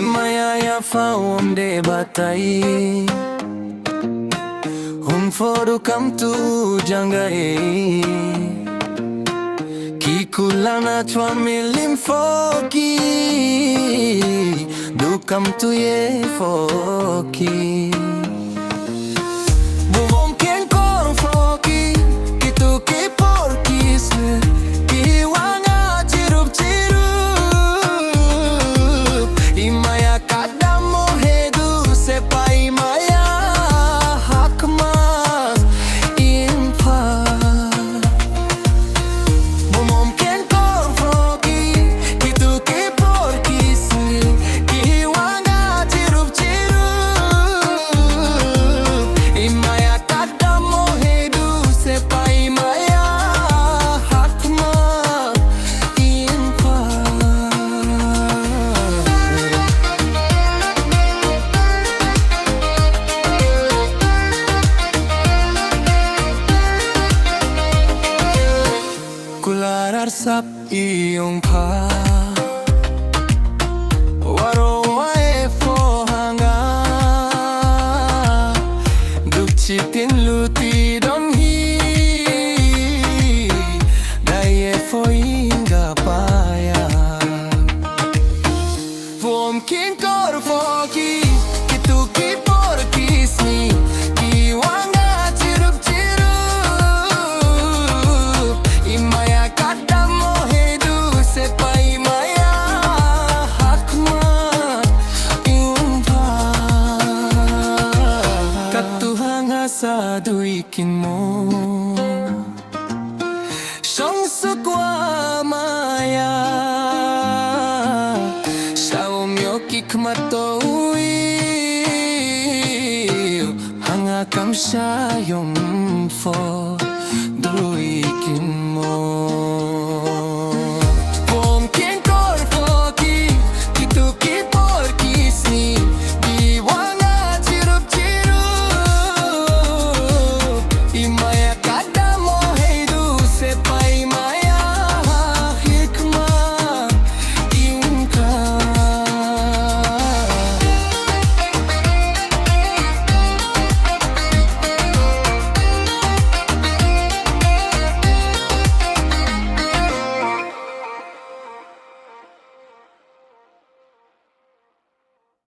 Maya ya faum de batai foru kam tu jangai Kikulana chwa milim foki Du kam tu ye foki Bubom kien kor foki Kitu ki porki se Ki wanga chirup chirup Imaya kadamo hedu sepa imaya hakma Kularar sap iyong pa Waro wae fo hanga Duk chitin luti dong hi Daye fo inga paya Vom kin kor foki Kitu ki por kisni Ki wanga chirup chirup Imaya kadamo hedu sepa imaya hakma iumpa Katuhanga sa duikin mo Siyang sukwa maya Shaomyo kikmatowi Hanga kam siya yung fo